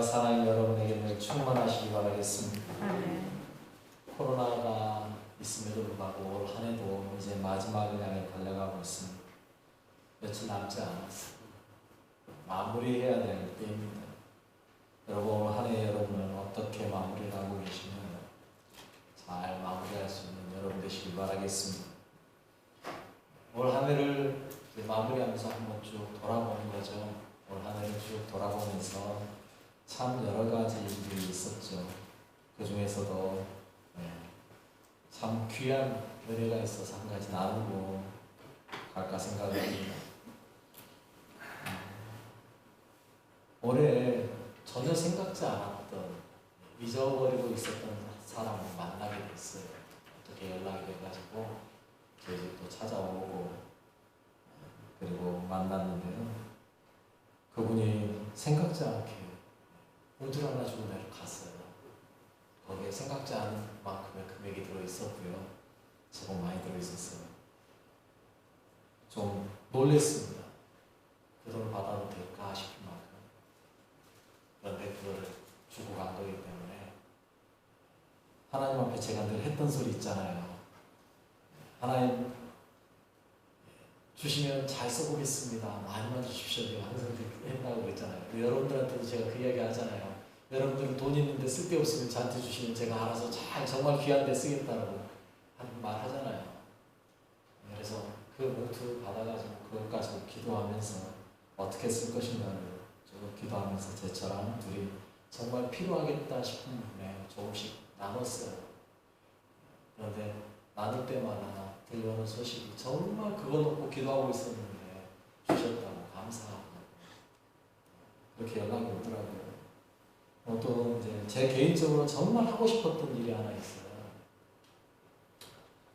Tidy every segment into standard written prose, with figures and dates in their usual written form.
사랑이 여러분에게 늘 충만하시기 바라겠습니다. 아멘. 코로나가 있음에도 불구하고 올 한 해도 이제 마지막을 향해 달려가고 있습니다. 며칠 남지 않았어요. 마무리해야 될 때입니다. 여러분 올 한 해 여러분은 어떻게 마무리를 하고 계시나요? 잘 마무리할 수 있는 여러분 되시길 바라겠습니다. 올 한 해를 마무리하면서 한번 쭉 돌아보는 거죠. 올 한 해를 쭉 돌아보면서 참 여러 가지 일들이 있었죠. 그 중에서도 참 귀한 은혜가 있어서 한 가지 나누고 갈까 생각을 합니다. 올해 전혀 생각지 않았던 잊어버리고 있었던 사람을 만나게 됐어요. 어떻게 연락이 돼가지고 저희 집도 찾아오고 그리고 만났는데요. 그분이 생각지 않게 우들 하나 주고 내려 갔어요. 거기에 생각지 않은 만큼의 금액이 들어있었고요. 제법 많이 들어있었어요. 좀 놀랬습니다. 그 돈을 받아도 될까 싶은 만큼. 그런데 그거를 주고 간 거기 때문에 하나님 앞에 제가 늘 했던 소리 있잖아요. 하나님 주시면 잘 써보겠습니다. 많이만 주십시오. 제가 항상 했다고 그랬잖아요. 여러분들한테도 제가 그 이야기 하잖아요. 여러분들 돈 있는데 쓸데없으면 저한테 주시면 제가 알아서 잘 정말 귀한 데 쓰겠다라고 하는 말 하잖아요. 그래서 그 봉투 받아가지고 그것 가지고 기도하면서 어떻게 쓸 것인가를 기도하면서 제처럼 둘이 정말 필요하겠다 싶은 분에 조금씩 나눴어요. 그런데 나눌 때마다 들려오는 소식이 정말 그거 놓고 기도하고 있었는데 주셨다고 감사하고 그렇게 연락이 오더라고요. 또 이제 제 개인적으로 정말 하고 싶었던 일이 하나 있어요.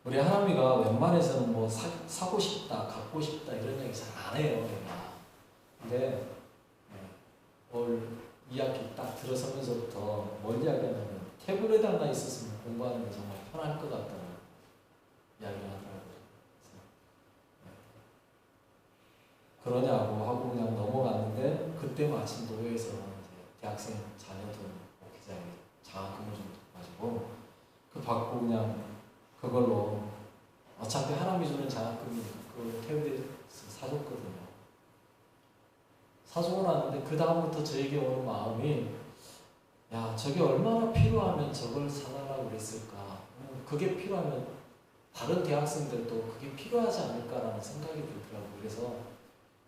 우리 하나미가 웬만해서는 뭐 사고 싶다, 갖고 싶다 이런 얘기 잘 안 해요. 내가. 근데 올 2학기 딱 들어서면서부터 뭘 이야기하냐면 태블릿 하나 있었으면 공부하는 게 정말 편할 것 같다는 이야기를 하더라고요. 그러냐고 하고 그냥 넘어갔는데 그때 마침 노회에서 대학생 자녀들 목회자에 장학금을 좀 가지고 그 받고 그냥 그걸로 어차피 하나님이 주는 장학금이니까 그걸 태블릿 사줬거든요. 사주고 났는데 그 다음부터 저에게 오는 마음이 야 저게 얼마나 필요하면 저걸 사달라고 그랬을까. 그게 필요하면 다른 대학생들도 그게 필요하지 않을까라는 생각이 들더라고요. 그래서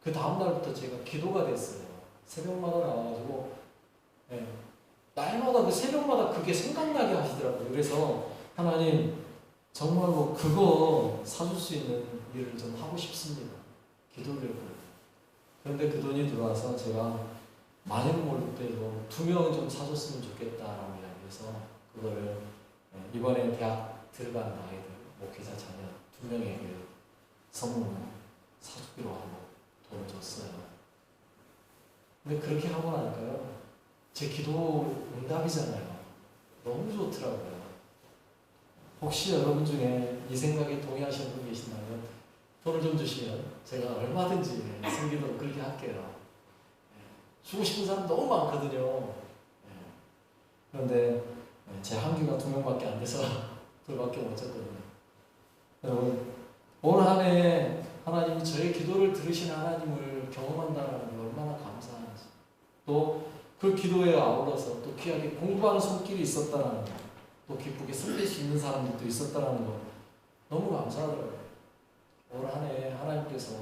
그 다음날부터 제가 기도가 됐어요. 새벽마다 나와가지고 날마다 그 새벽마다 그게 생각나게 하시더라고요. 그래서 하나님 정말 뭐 그거 사줄 수 있는 일을 좀 하고 싶습니다. 기도를 했거든요. 그런데 그 돈이 들어와서 제가 많이는 모를 때도 2명은 좀 사줬으면 좋겠다라고 이야기해서 그거를 이번에 대학 들어간 아이들 목회자 자녀 2명에게 선물로 사주기로 하고 돈을 줬어요. 근데 그렇게 하고 나니까요. 제 기도 응답이잖아요. 너무 좋더라고요. 혹시 여러분 중에 이 생각에 동의하시는 분 계신다면 돈을 좀 주시면 제가 얼마든지 생기도록 그렇게 할게요. 주고 싶은 사람 너무 많거든요. 그런데 제 한계가 2명밖에 안 돼서 둘밖에 못 줬거든요. 여러분 올 한 해 하나님이 저의 기도를 들으신 하나님을 경험한다는 게 얼마나 감사한지 또 그 기도에 아울러서 또 귀하게 공부하는 손길이 있었다는 거, 또 기쁘게 섬길 수 있는 사람들도 있었다는 거 너무 감사하더라고요. 올 한 해 하나님께서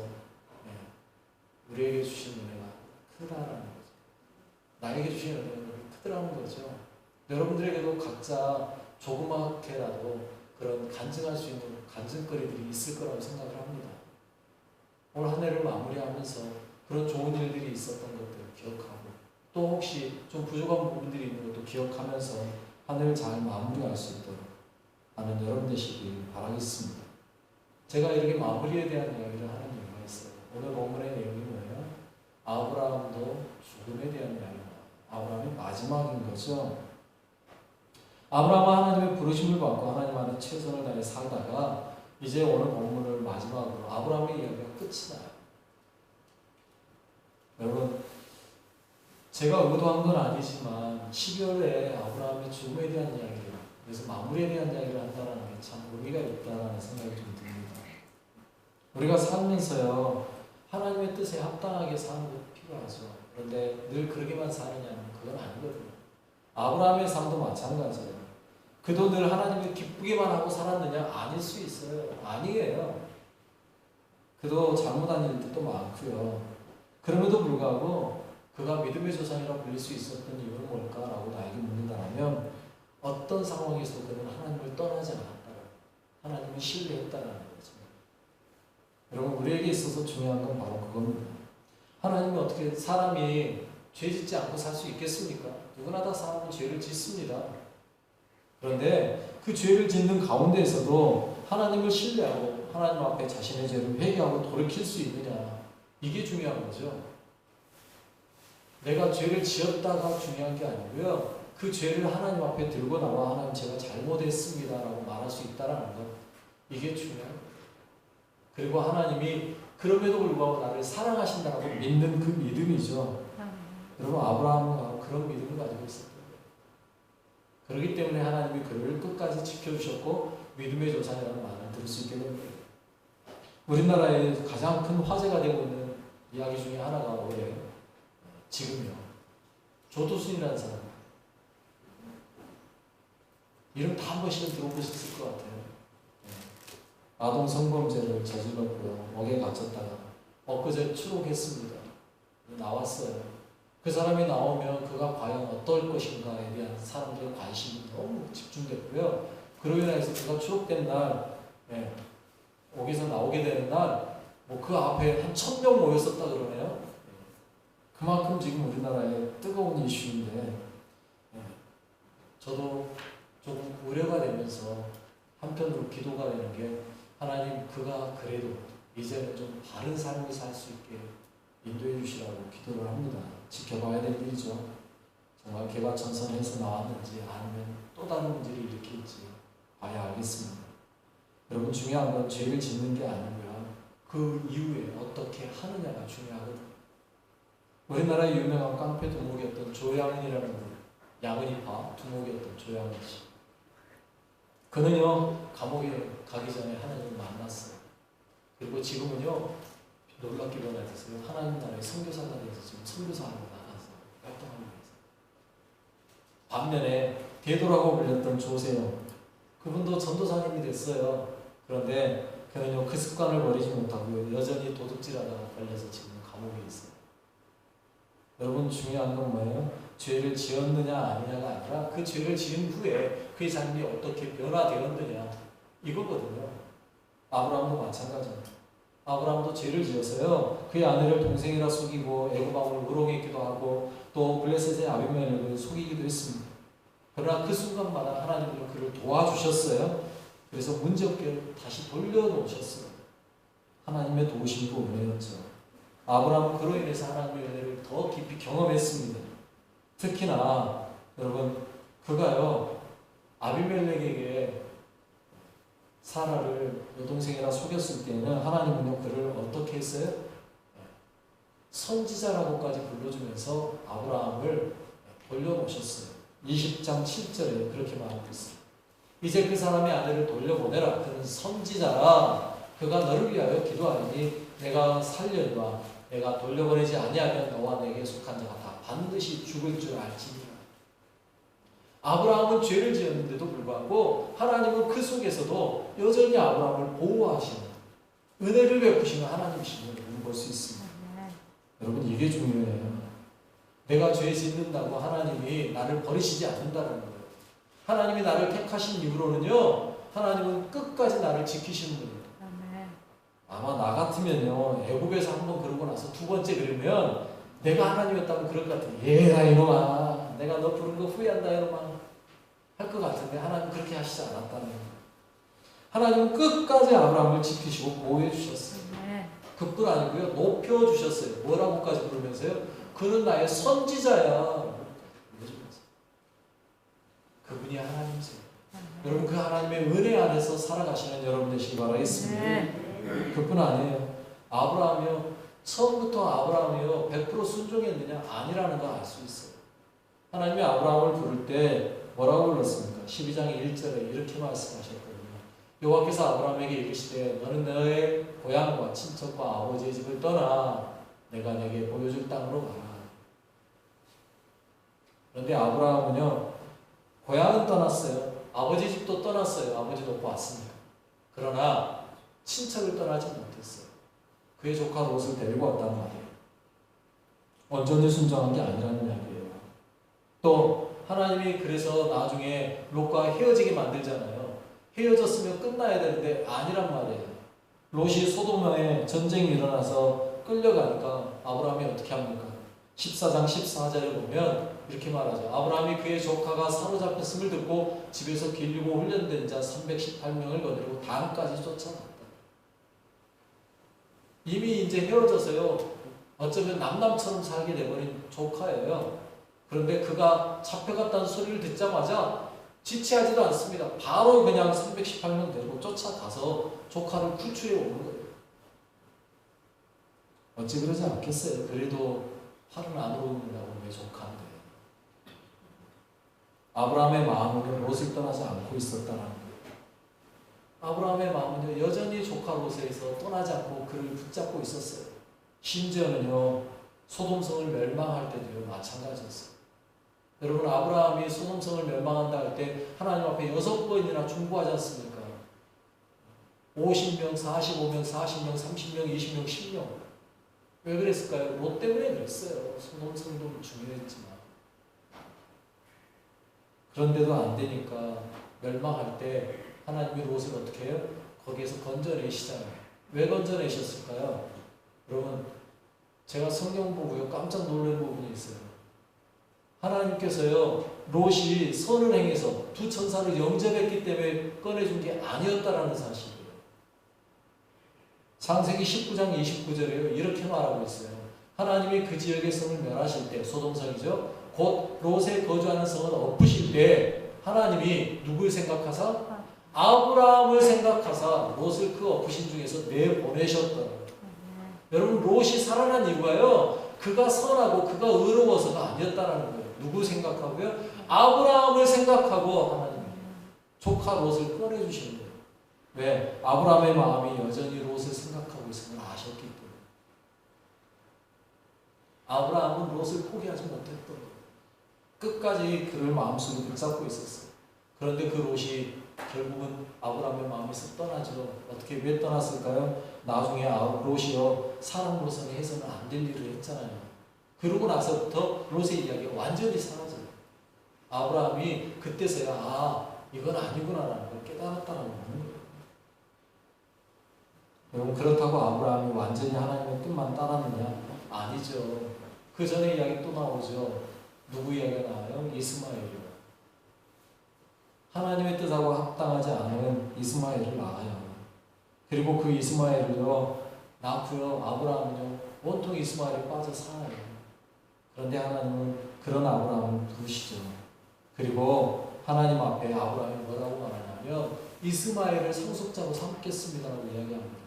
우리에게 주신 은혜가 크다라는 거죠. 나에게 주신 은혜가 크더라는 거죠. 여러분들에게도 각자 조그맣게라도 그런 간증할 수 있는 간증거리들이 있을 거라고 생각을 합니다. 올 한 해를 마무리하면서 그런 좋은 일들이 있었던 것들을 기억하고 또 혹시 좀 부족한 부분들이 있는 것도 기억하면서 한 해를 잘 마무리할 수 있도록 하는 여러분 되시길 바라겠습니다. 제가 이렇게 마무리에 대한 이야기를 하는 이유가 있어요. 오늘 본문의 내용이 뭐예요? 아브라함도 죽음에 대한 이야기입니다. 아브라함이 마지막인 거죠. 아브라함은 하나님의 부르심을 받고 하나님 안에 최선을 다해 살다가 이제 오늘 본문을 마지막으로 아브라함의 이야기가 끝이 나요. 여러분 제가 의도한 건 아니지만 12월에 아브라함의 죽음에 대한 이야기를, 그래서 마무리에 대한 이야기를 한다는 게 참 의미가 있다는 생각이 좀 듭니다. 우리가 살면서요, 하나님의 뜻에 합당하게 사는 것도 필요하죠. 그런데 늘 그렇게만 사느냐면 그건 아니거든요. 아브라함의 삶도 마찬가지예요. 그도 늘 하나님을 기쁘게만 하고 살았느냐? 아닐 수 있어요. 아니에요. 그도 잘못한 일들도 많고요. 그럼에도 불구하고 그가 믿음의 조상이라 불릴 수 있었던 이유는 뭘까라고 나에게 묻는다면 어떤 상황에서 그는 하나님을 떠나지 않았다. 하나님을 신뢰했다는 거죠. 여러분, 우리에게 있어서 중요한 건 바로 그겁니다. 하나님이 어떻게 사람이 죄 짓지 않고 살 수 있겠습니까? 누구나 다 사람은 죄를 짓습니다. 그런데 그 죄를 짓는 가운데에서도 하나님을 신뢰하고 하나님 앞에 자신의 죄를 회개하고 돌이킬 수 있느냐, 이게 중요한 거죠. 내가 죄를 지었다가 중요한 게 아니고요, 그 죄를 하나님 앞에 들고 나와 하나님 제가 잘못했습니다 라고 말할 수 있다는 것, 이게 중요한 거예요. 그리고 하나님이 그럼에도 불구하고 나를 사랑하신다고 믿는 그 믿음이죠. 여러분, 아브라함은 그런 믿음을 가지고 있었던 거예요. 그렇기 때문에 하나님이 그를 끝까지 지켜주셨고 믿음의 조상이라는 말을 들을 수 있게 된 거예요. 우리나라에 가장 큰 화제가 되고 있는 이야기 중에 하나가 뭐예요? 지금요. 조두순이라는 사람. 이름 다 한 번씩은 들어보셨을 것 같아요. 아동 성범죄를 저질렀고요. 옥에 갇혔다가 엊그제 추록했습니다. 나왔어요. 그 사람이 나오면 그가 과연 어떨 것인가에 대한 사람들의 관심이 너무 집중됐고요. 그로 인해서 그가 추록된 날, 옥에서 나오게 되는 날, 그 앞에 한 1000명 모였었다 그러네요. 그만큼 지금 우리나라에 뜨거운 이슈인데, 저도 조금 우려가 되면서 한편으로 기도가 되는 게, 하나님 그가 그래도 이제는 좀 바른 삶을 살 수 있게 인도해 주시라고 기도를 합니다. 지켜봐야 될 일이죠. 정말 개과천선해서 나왔는지 아니면 또 다른 문제를 일으킬지 봐야 알겠습니다. 여러분, 중요한 건 죄를 짓는 게 아니고요, 그 이후에 어떻게 하느냐가 중요하거든요. 우리나라의 유명한 깡패 두목이었던 조양은이라는 분, 양은이파 두목이었던 조양은 씨. 그는요, 감옥에 가기 전에 하나님을 만났어요. 그리고 지금은요, 놀랍게 변화됐어요. 하나님 나라의 선교사가 돼서 지금 선교사하러 나가서 활동하고 있어요. 반면에 대도라고 불렸던 조세영, 그분도 전도사님이 됐어요. 그런데 그는요, 그 습관을 버리지 못하고 여전히 도둑질하다가 걸려서 지금 감옥에 있어요. 여러분, 중요한 건 뭐예요? 죄를 지었느냐 아니냐가 아니라 그 죄를 지은 후에 그의 삶이 어떻게 변화되었느냐, 이거거든요. 아브라함도 마찬가지입니다. 아브라함도 죄를 지어서요, 그의 아내를 동생이라 속이고 애굽 왕을 우롱했기도 하고 또 블레셋의 아비멜렉을 속이기도 했습니다. 그러나 그 순간마다 하나님은 그를 도와주셨어요. 그래서 문제없게 다시 돌려놓으셨어요. 하나님의 도우심과 은혜였죠. 아브라함은 그로 인해서 하나님의 은혜를 더 깊이 경험했습니다. 특히나 여러분, 그가요, 아비멜렉에게 사라를 여동생이라 속였을 때는 하나님은요, 그를 어떻게 했어요? 선지자라고까지 불러주면서 아브라함을 돌려놓으셨어요. 20장 7절에 그렇게 말하고 있어요. 이제 그 사람의 아내를 돌려보내라. 그는 선지자라. 그가 너를 위하여 기도하니 내가 살려니와 내가 돌려보내지 아니하면 너와 내게 속한 자가 다 반드시 죽을 줄 알지니라. 아브라함은 죄를 지었는데도 불구하고 하나님은 그 속에서도 여전히 아브라함을 보호하시는 은혜를 베푸시는 하나님이심을 볼 수 있습니다. 여러분, 이게 중요해요. 내가 죄 짓는다고 하나님이 나를 버리시지 않는다는 거예요. 하나님이 나를 택하신 이후로는요, 하나님은 끝까지 나를 지키시는 분이에요. 아마 나 같으면요, 애굽에서 한번 그러고 나서 두 번째 그러면 내가 하나님이었다면 그럴 것 같아요. 얘라 이놈아, 내가 너 부른 거 후회한다 이놈아 할 것 같은데 하나님 그렇게 하시지 않았다는 거예요. 하나님은 끝까지 아브라함을 지키시고 보호해 주셨어요. 그뿐 아니고요, 높여주셨어요. 뭐라고까지 부르면서요, 그는 나의 선지자야. 그분이 하나님이세요. 여러분, 그 하나님의 은혜 안에서 살아가시는 여러분 되시기 바라겠습니다. 그뿐 아니에요. 아브라함이요, 처음부터 아브라함이요 100% 순종했느냐? 아니라는 거 알 수 있어요. 하나님이 아브라함을 부를 때 뭐라고 불렀습니까? 12장 1절에 이렇게 말씀하셨거든요. 여호와께서 아브라함에게 이르시되 너는 너의 고향과 친척과 아버지의 집을 떠나 내가 내게 보여줄 땅으로 가라. 그런데 아브라함은요 고향은 떠났어요. 아버지 집도 떠났어요. 아버지 놓고 왔으니까. 그러나 친척을 떠나지 못했어요. 그의 조카 롯을 데리고 왔단 말이에요. 온전히 순종한 게 아니라는 이야기예요. 또 하나님이 그래서 나중에 롯과 헤어지게 만들잖아요. 헤어졌으면 끝나야 되는데 아니란 말이에요. 롯이 소돔에 전쟁이 일어나서 끌려가니까 아브라함이 어떻게 합니까? 14장 14절에 보면 이렇게 말하죠. 아브라함이 그의 조카가 사로잡혔음을 듣고 집에서 길리고 훈련된 자 318명을 거느리고 단까지 쫓아갔다. 이미 이제 헤어져서요. 어쩌면 남남처럼 살게 돼버린 조카예요. 그런데 그가 잡혀갔다는 소리를 듣자마자 지체하지도 않습니다. 바로 그냥 318명 데리고 쫓아가서 조카를 구출해 오는 거예요. 어찌 그러지 않겠어요? 그래도 팔은 안 오른다고 왜 조카인데. 아브라함의 마음은 롯을 떠나지 않고 있었다는 거예요. 아브라함의 마음은 여전히 조카 롯에서 떠나지 않고 그를 붙잡고 있었어요. 심지어는요 소돔성을 멸망할 때도요 마찬가지였어요. 여러분 아브라함이 소돔성을 멸망한다 할 때 하나님 앞에 6번이나 중보하지 않습니까? 50명, 45명, 40명, 30명, 20명, 10명. 왜 그랬을까요? 롯 때문에 그랬어요. 소돔성도 중요했지만. 그런데도 안 되니까 멸망할 때 하나님이 롯을 어떻게 해요? 거기에서 건져내시잖아요. 왜 건져내셨을까요? 여러분 제가 성경 보고요 깜짝 놀란 부분이 있어요. 하나님께서요 롯이 선을 행해서 두 천사를 영접했기 때문에 꺼내준 게 아니었다라는 사실이에요. 창세기 19장 29절에요 이렇게 말하고 있어요. 하나님이 그 지역의 성을 멸하실 때 소돔성이죠. 곧 롯에 거주하는 성을 엎으실 때 하나님이 누굴 생각하사? 아브라함을 생각하사 롯을 그 엎으신 중에서 내보내셨다. 여러분 롯이 살아난 이유가요 그가 선하고 그가 의로워서가 아니었다라는 거예요. 누구 생각하고요? 아브라함을 생각하고 하나님이 조카 롯을 꺼내주시는 거예요. 왜? 아브라함의 마음이 여전히 롯을 생각하고 있음을 아셨기 때문에. 아브라함은 롯을 포기하지 못했던 거예요. 끝까지 그를 마음속에 붙잡고 있었어요. 그런데 그 롯이 결국은 아브라함의 마음에서 떠나죠. 어떻게 왜 떠났을까요? 나중에 롯이요 사람으로서는 해서는 안 될 일을 했잖아요. 그러고 나서부터 롯의 이야기가 완전히 사라져요. 아브라함이 그때서야 이건 아니구나라는 걸 깨달았다는 거예요. 여러분 그렇다고 아브라함이 완전히 하나님의 뜻만 따랐느냐? 아니죠. 그 전에 이야기 또 나오죠. 누구 이야기가 나와요? 이스마엘이요. 하나님의 뜻하고 합당하지 않은 이스마엘을 낳아요. 그리고 그 이스마엘을요 낳고요 아브라함은요 온통 이스마엘에 빠져 살아요. 그런데 하나님은 그런 아브라함을 부르시죠. 그리고 하나님 앞에 아브라함이 뭐라고 말하냐면 이스마엘을 상속자로 삼겠습니다라고 이야기합니다.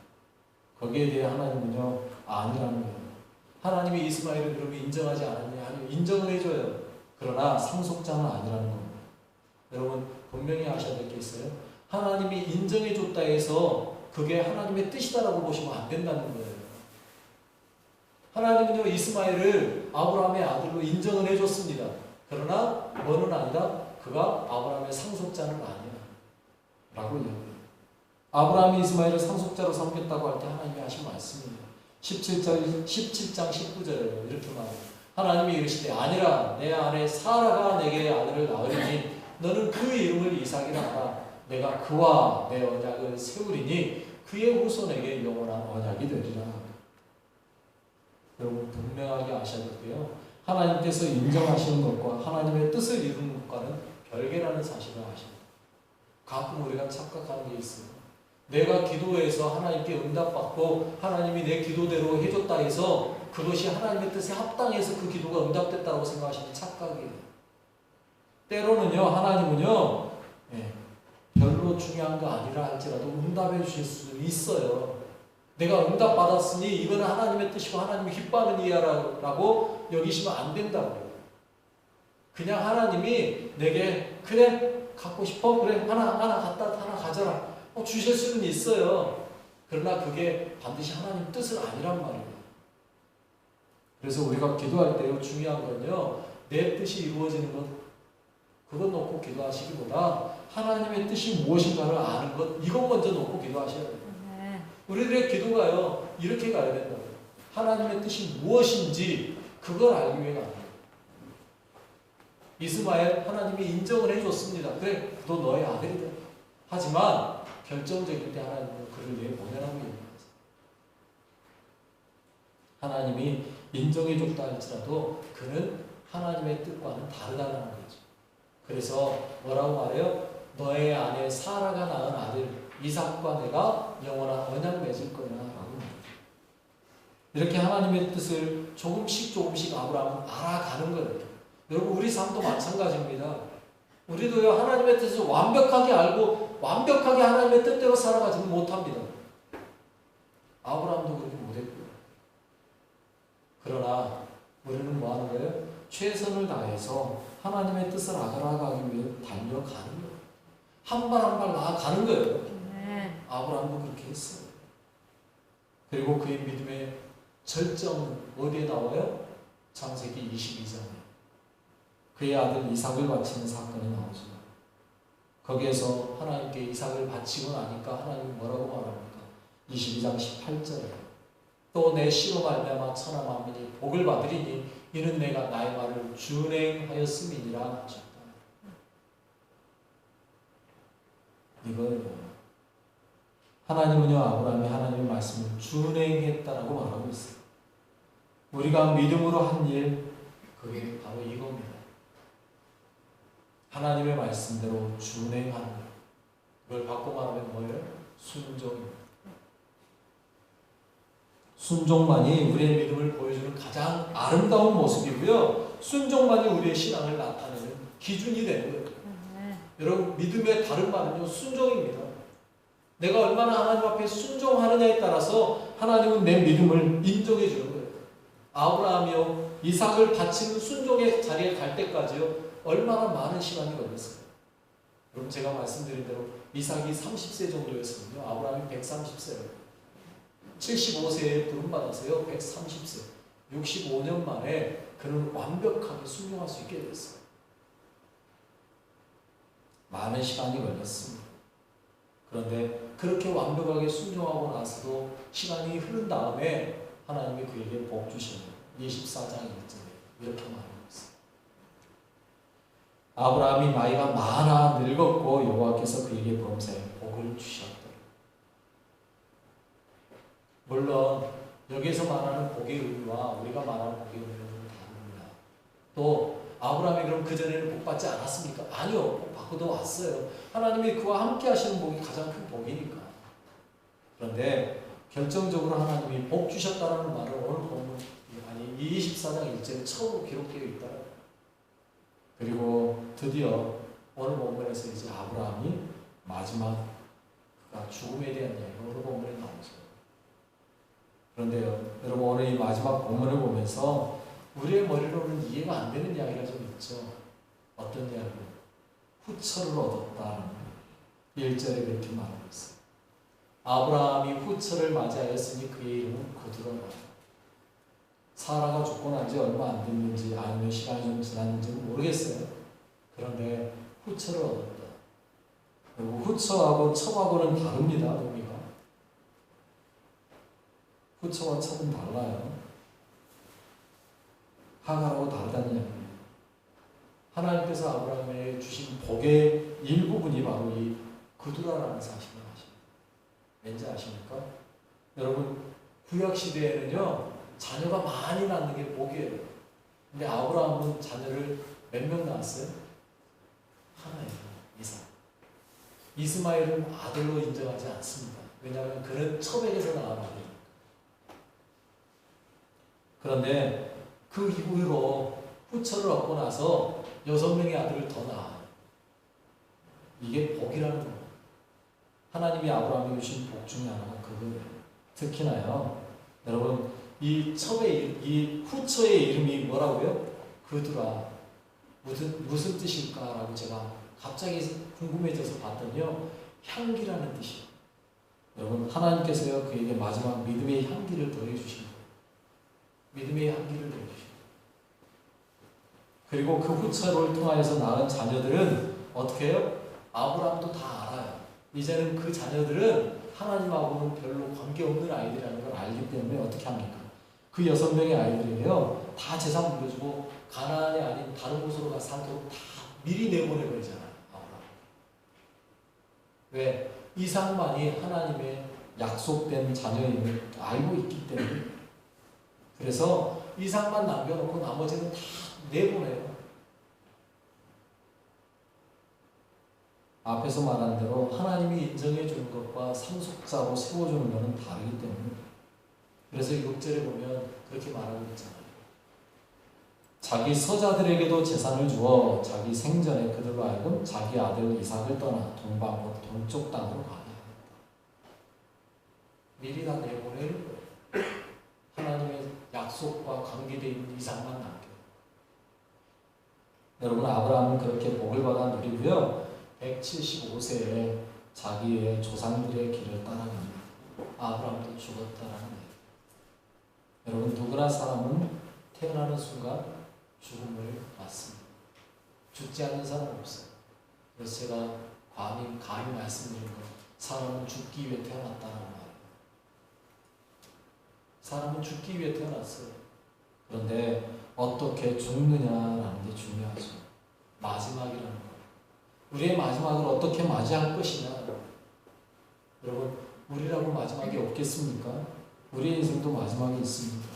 거기에 대해 하나님은요 아니라는 거예요. 하나님이 이스마엘을 그러면 인정하지 않았냐? 아니요 인정을 해줘요. 그러나 상속자는 아니라는 겁니다. 여러분 분명히 아셔야 될 게 있어요. 하나님이 인정해줬다 해서 그게 하나님의 뜻이다라고 보시면 안 된다는 거예요. 하나님은요 이스마엘을 아브라함의 아들로 인정을 해줬습니다. 그러나 뭐는 아니다? 그가 아브라함의 상속자는 아니야 라고 이야기해요. 아브라함이 이스마엘을 상속자로 삼겠다고 할 때 하나님이 하신 말씀입니다. 17장 19절에 이렇게 말해요. 하나님이 이르시되 아니라 내 아내 사라가 내게 아들을 낳으리니 너는 그 이름을 이삭이라 하라. 내가 그와 내 언약을 세우리니 그의 후손에게 영원한 언약이 되리라. 여러분 분명하게 아셔야 되고요. 하나님께서 인정하시는 것과 하나님의 뜻을 이루는 것과는 별개라는 사실을 아십니다. 가끔 우리가 착각하는 게 있어요. 내가 기도해서 하나님께 응답받고 하나님이 내 기도대로 해줬다 해서 그것이 하나님의 뜻에 합당해서 그 기도가 응답됐다고 생각하시는 착각이에요. 때로는요 하나님은요 별로 중요한 거 아니라 할지라도 응답해 주실 수 있어요. 내가 응답 받았으니 이거는 하나님의 뜻이고 하나님이 기뻐하는 일이라고 여기시면 안 된다고요. 그냥 하나님이 내게 그래 갖고 싶어? 그래 하나 갖다 하나 가져라. 주실 수는 있어요. 그러나 그게 반드시 하나님 뜻은 아니란 말이에요. 그래서 우리가 기도할 때요 중요한 건요 내 뜻이 이루어지는 것 그것 놓고 기도하시기보다 하나님의 뜻이 무엇인가를 아는 것 이것 먼저 놓고 기도하셔야 돼요. 우리들의 기도가요 이렇게 가야 된다고요. 하나님의 뜻이 무엇인지 그걸 알기 위해 가는 거예요. 이스마엘 하나님이 인정을 해줬습니다. 그래 너 너의 아들이다. 하지만 결정적일 때 하나님은 그를 내보내라고 얘기합니다. 하나님이 인정해줬다 할지라도 그는 하나님의 뜻과는 다르다는 거죠. 그래서 뭐라고 말해요? 너의 아내 사라가 낳은 아들 이삭과 내가 영원한 언약 맺을 거야 라고 말해요. 이렇게 하나님의 뜻을 조금씩 아브라함은 알아가는 거예요. 여러분 우리 삶도 마찬가지입니다. 우리도요 하나님의 뜻을 완벽하게 알고 완벽하게 하나님의 뜻대로 살아가지는 못합니다. 아브라함도 그렇게 못했고요. 그러나 우리는 뭐 하는 거예요? 최선을 다해서 하나님의 뜻을 알아가기 위해 달려가는 거예요. 한 발 한 발 나아가는 거예요. 아브라함도 그렇게 했어요. 그리고 그의 믿음의 절정은 어디에 나와요? 창세기 22장에 그의 아들 이삭을 바치는 사건이 나오죠. 거기에서 하나님께 이삭을 바치고 나니까 하나님이 뭐라고 말합니까? 22장 18절에 또 내 씨로 말미암아 천하 만민이 복을 받으리니 이는 내가 나의 말을 준행하였음이니라 하셨다. 이거예요. 하나님은요 아브라함이 하나님의 말씀을 준행했다라고 말하고 있어요. 우리가 믿음으로 한 일 그게 바로 이겁니다. 하나님의 말씀대로 준행하는 것. 이걸 바꿔 말하면 뭐예요? 순종입니다. 순종만이 우리의 믿음을 보여주는 가장 아름다운 모습이고요. 순종만이 우리의 신앙을 나타내는 기준이 되는 거예요. 여러분 믿음의 다른 말은요 순종입니다. 내가 얼마나 하나님 앞에 순종하느냐에 따라서 하나님은 내 믿음을 인정해 주는 거예요. 아브라함이요 이삭을 바치는 순종의 자리에 갈 때까지요 얼마나 많은 시간이 걸렸어요. 여러분 제가 말씀드린 대로 이삭이 30세 정도였거든요. 아브라함이 130세예요. 75세에 부름받아서요 130세 65년 만에 그는 완벽하게 순종할 수 있게 됐어요. 많은 시간이 걸렸습니다. 그런데 그렇게 완벽하게 순종하고 나서도 시간이 흐른 다음에 하나님이 그에게 복 주시는 24장 1절에 이렇게 말합니다. 아브라함이 나이가 많아 늙었고 여호와께서 그에게 범사에 복을 주셨다. 물론 여기서 말하는 복의 의미와 우리가 말하는 복의 의미는 다릅니다. 또 아브라함이 그럼 그전에는 복 받지 않았습니까? 아니요. 복 받고도 왔어요. 하나님이 그와 함께 하시는 복이 가장 큰 복이니까. 그런데 결정적으로 하나님이 복 주셨다는 말을 오늘 본문 24장 1절에 처음으로 기록되어 있다. 그리고 드디어 오늘 본문에서 이제 아브라함이 마지막 그가 죽음에 대한 이야기가 오늘 본문에 나오죠. 그런데요, 여러분 오늘 이 마지막 본문을 보면서 우리의 머리로는 이해가 안 되는 이야기가 좀 있죠. 어떤 이야기요? 후처를 얻었다는 1절에 그렇게 말하고 있어요. 아브라함이 후처를 맞이하였으니 그의 이름은 거두라라. 사라가 죽고 난 지 얼마 안 됐는지 아니면 시간이 좀 지났는지 모르겠어요. 그런데 후처를 얻었다. 그리고 후처하고 첩하고는 다릅니다. 의미가. 후처와 첩은 달라요. 하갈하고 다르다는 이야기입니다. 하나님께서 아브라함에게 주신 복의 일부분이 바로 이 거두라라는 사실을 아십니다. 왠지 아십니까? 여러분 구약시대에는요 자녀가 많이 낳는 게 복이에요. 근데 아브라함은 자녀를 몇 명 낳았어요? 하나예요. 이삭. 이스마엘은 아들로 인정하지 않습니다. 왜냐하면 그는 첩에게서 낳은 아들이니까. 그런데 그 이후로 후처를 얻고 나서 6명의 아들을 더 낳아요. 이게 복이라는 거예요. 하나님이 아브라함에게 주신 복 중에 하나가 그거예요. 특히나요, 여러분 이 후처의 이름이 뭐라고요? 그두라. 무슨 뜻일까라고 제가 갑자기 궁금해져서 봤더니요, 향기라는 뜻이에요. 여러분 하나님께서요 그에게 마지막 믿음의 향기를 더해주신 거예요. 믿음의 향기를 더해주신 거예요. 그리고 그 후처를 통하여서 낳은 자녀들은 어떻게 해요? 아브라함도 다 알아요. 이제는 그 자녀들은 하나님하고는 별로 관계없는 아이들이라는 걸 알기 때문에 어떻게 합니까? 그 6명의 아이들이에요, 다 재산 물려주고 가나안이 아닌 다른 곳으로 가 살도록 다 미리 내보내버리잖아요. 아브라함. 왜? 이삭만이 하나님의 약속된 자녀임을 알고 있기 때문에. 그래서 이삭만 남겨놓고 나머지는 다 내보내요. 앞에서 말한 대로 하나님이 인정해 주는 것과 상속자로 세워주는 것은 다르기 때문에. 그래서 6절에 보면 그렇게 말하고 있잖아요. 자기 서자들에게도 재산을 주어 자기 생전에 그들로 하여금 자기 아들 이삭을 떠나 동방으로 동쪽 땅으로 가게 하였다. 미리 다 내보내는 거예요. 하나님의 약속과 관계되어 있는 이삭만 남겨. 여러분 아브라함은 그렇게 복을 받아 누리고요, 175세에 자기의 조상들의 길을 따라갑니다. 아브라함도 죽었다라는 거예요. 여러분 누구나 사람은 태어나는 순간 죽음을 맞습니다. 죽지 않는 사람은 없어요. 그래서 제가 감히 말씀드린 거, 사람은 죽기 위해 태어났다는 말이에요. 사람은 죽기 위해 태어났어요. 그런데 어떻게 죽느냐라는 게 중요하죠. 마지막이라는 거. 우리의 마지막을 어떻게 맞이할 것이냐. 여러분 우리라고 마지막이 없겠습니까? 우리의 인생도 마지막이 있습니다.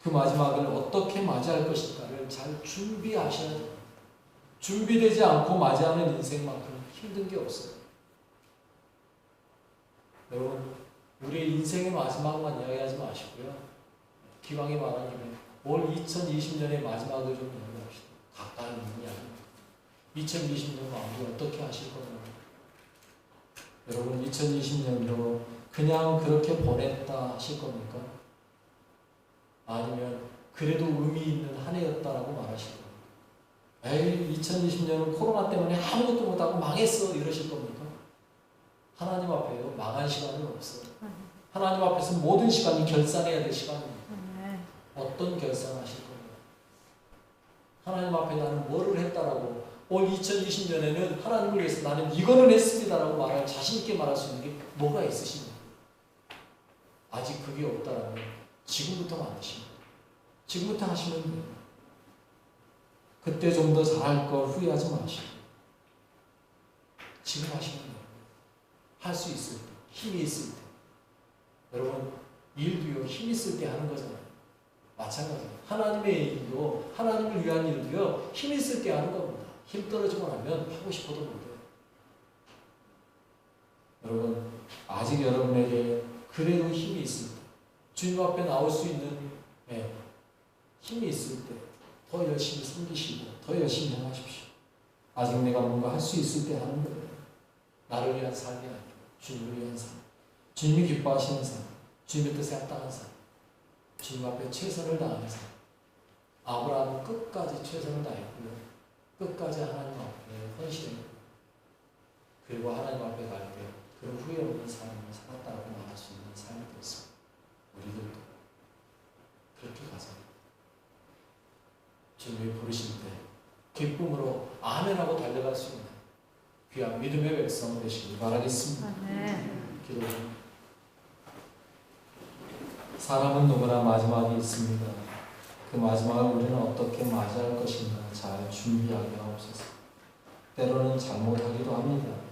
그 마지막을 어떻게 맞이할 것인가를 잘 준비하셔야 돼요. 준비되지 않고 맞이하는 인생만큼 힘든 게 없어요. 여러분 우리의 인생의 마지막만 이야기하지 마시고요, 기왕에 말한 김에 올 2020년의 마지막을 좀 이야기합시다. 가까이 있는 이야기. 2020년 마무리 어떻게 하실 거냐고. 여러분 2020년도 그냥 그렇게 보냈다 하실 겁니까? 아니면 그래도 의미 있는 한 해였다라고 말하실 겁니까? 에이 2020년은 코로나 때문에 아무것도 못하고 망했어 이러실 겁니까? 하나님 앞에요 망한 시간은 없어요. 하나님 앞에서 모든 시간이 결산해야 될 시간입니다. 어떤 결산하실 겁니까? 하나님 앞에 나는 뭐를 했다라고, 올 2020년에는 하나님을 위해서 나는 이거는 했습니다라고 말할, 자신 있게 말할 수 있는 게 뭐가 있으십니까? 아직 그게 없다라면 지금부터 만드십니다. 지금부터 하시면 돼요. 그때 좀 더 잘할 걸 후회하지 마시고 지금 하시면 돼요. 할 수 있을 때, 힘이 있을 때. 여러분 일도요 힘 있을 때 하는 거잖아요. 마찬가지예요. 하나님의 일도, 하나님을 위한 일도요 힘 있을 때 하는 겁니다. 힘 떨어지고 나면 하고 싶어도 못해요. 여러분 아직 여러분에게 그래도 힘이 있을 때, 주님 앞에 나올 수 있는 힘이 있을 때 더 열심히 섬기시고 더 열심히 행하십시오. 아직 내가 뭔가 할 수 있을 때 하는 거예요. 나를 위한 삶이 아니고 주님을 위한 삶, 주님이 기뻐하시는 삶, 주님의 뜻에 합당한 삶, 주님 앞에 최선을 다하는 삶. 아브라함은 끝까지 최선을 다했고요, 끝까지 하나님 앞에 헌신했고, 그리고 하나님 앞에 갈 때 그 후회 없는 삶을 살았다고 말할 수 있는 삶이 되었습니다. 우리들도 그렇게 가자. 주님이 부르실 때 기쁨으로 아멘하고 달려갈 수 있는 귀한 믿음의 백성 되시길 바라겠습니다. 기도합니다. 사람은 누구나 마지막이 있습니다. 그 마지막을 우리는 어떻게 맞이할 것인가 잘 준비하게 하옵소서. 때로는 잘못하기도 합니다.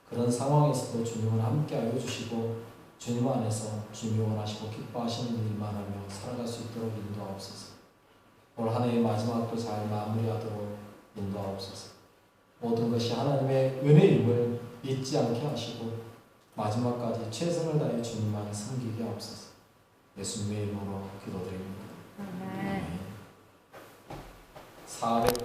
그런 상황에서도 주님은 함께하여 주시고 주님 안에서 주님이 원하시고 기뻐하시는 일만 하며 살아갈 수 있도록 인도하옵소서. 올 한 해의 마지막도 잘 마무리하도록 인도하옵소서. 모든 것이 하나님의 은혜임을 잊지 않게 하시고 마지막까지 최선을 다해 주님만 섬기게 하옵소서. 예수님의 이름으로 기도드립니다. 아멘. 400